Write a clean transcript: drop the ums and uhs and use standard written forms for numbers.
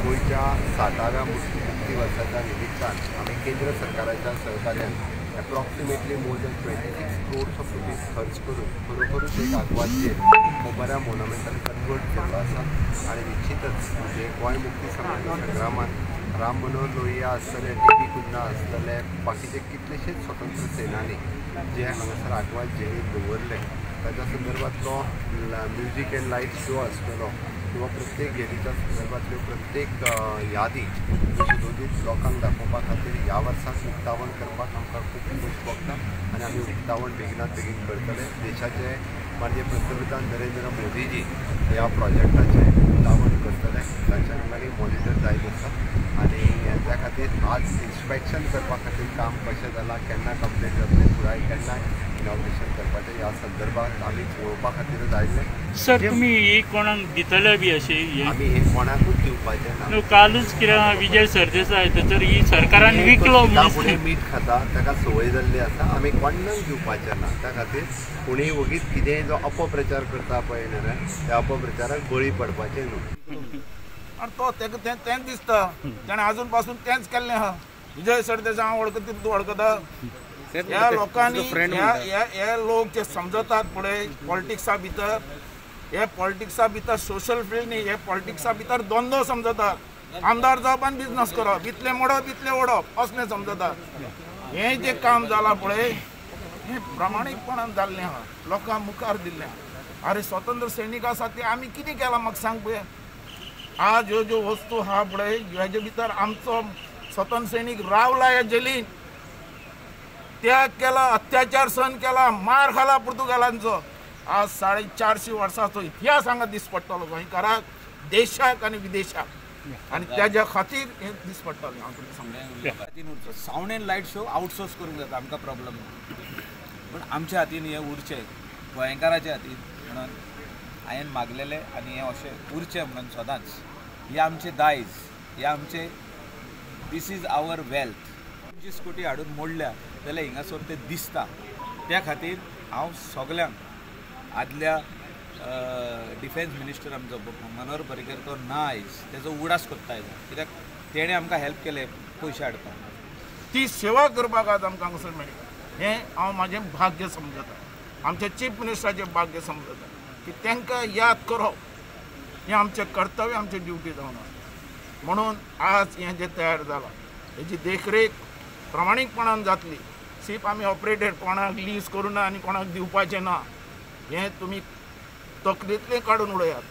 गोयच्या 60व्या मुक्ती वर्साच्या निमित्तान आम्ही केंद्र सरकाराच्या सहकार्यान approximately more than 26 crores of rupees खर्च करून खरोखरूच एक आग्वाद जेल हो बऱ्या मोनमेंटान कन्वर्ट केल्लो आसा आणि निश्चितच म्हणजे गोंय मुक्ती संग्रामात राम मनोहर लोहिया आसतले टी.पी. कुन्ना आसतले बाकीचे कितलेशेच स्वतंत्र सेनानी जे हांगासर आग्वाद जेलीत दवरले ताच्या संदर्भातलो म्युझिक एंड लायट शो आसतलो किंवा प्रत्येक जेलीच्या संदर्भातल्यो प्रत्येक यादी सुशोधित लोकांक दाखोवपा खातीर ह्या वर्साक उक्तावण करपाक आमकां खूब खूश भोगता आनी आमी उक्तावण बेगिनात बेगीन करतले। देशाचे माननीय पंतप्रधान नरेंद्र मोदीजी ह्या प्रोजेक्टाचे उक्तावण करतले, तांच्या आमी मॉनिटर जायत आसा आनी त्या खातीर आज इन्स्पेक्शन करपा खातीर काम कशें जालां, केन्ना कंप्लीट जातलें, पुराय केन्ना इनॉग्रेशन करपाचें ह्या संदर्भात आमी पळोवपा खातीर आयिल्ले। सर तुमी ही कोणाक दितले बी अशें? आमी हे कोणाकूच दिवपाचें ना। कालूच कित्याक विजय सरदेसाय तर ही सरकारान विकलो कोणी मीठ खाता ताका संवय जाल्ली आसा, आमी कोणाक दिवपाचें ना। त्या खातीर कोणीय वगीच कितेंय जो अपप्रचार करता पळय न्हय त्या अपप्रचाराक बळी पडपाचें न्हू। आणि तो तेंच दिसता ताणें आजून पासून तेंच केल्लें आहा। विजय सरदेसाय हांव वळखता तूं वळखता ह्या लोकांनी हे लोक जे समजतात पळय पॉलिटिक्सा भितर, हे पॉलिटिक्सा भितर सोशल फील्ड न्ही, हे पॉलिटिक्सा भितर द्वंद्व समजतात। आमदार जावप आनी बिजनस करप, इतले मोडप इतले ओडप असलें समजतात। हे जे काम जालां पळय हें प्रामाणीकपणान जाल्लें आहा, लोकांक मुखार दिल्लें आहा। अरे स्वतंत्र सैनीक आसा ते आमी कितें केलां म्हाका सांग पळय। आज ह्यो ज्यो वस्तू आहा पळय हेजे भितर आमचो स्वतंत्र सैनीक रावला ह्या जेलीन, त्याग केला, अत्याचार सहन केला, मार खाला पुर्तुगालांचो। आज 450 वर्सांचो इतिहास हांगा दीस पडटलो गोंयकाराक, देशाक आनी विदेशाक, आनी त्याच्या खातीर हें दीस पडटलें। हांव तुमकां सांगता sound end light show outsource करूंक जाता, आमकां प्रॉब्लम ना, पूण आमच्या हातीन हें उरचें, गोंयकाराच्या हातीन म्हणून हांवें मागलेलें आनी हें अशें उरचें म्हणून सदांच। हें आमचें दायज, हें आमचें दीस इज आवर वेल्थ। 25 कोटी हाडून मोडल्या जाल्यार हिंगासर तें दिसता। त्या खातीर हांव सगल्यांक आदल्या डिफेन्स मिनिस्टर आमचो मनोहर पर्रीकर तो ना आयज, तेजो उगडास कोत्ता कित्याक तेणें आमकां हेल्प केलें पयशे हाडपाक। ती सेवा करपाक आज आमकां हांगासर मेळ्ळी, हें हांव म्हाजें भाग्य समजता, आमच्या चीफ मिनिस्टराचें भाग्य समजता की तांकां याद करप हें आमचें कर्तव्य, आमची ड्युटी जावन आसा। म्हणून आज हें जें तयार जालां हेजी देखरेख प्रामाणीकपणान जातली। सीप आमी ऑपरेटेड कोणाक लीज करूं ना आनी कोणाक दिवपाचें ना, हें तुमी तकलेंतलें काडून उडयात।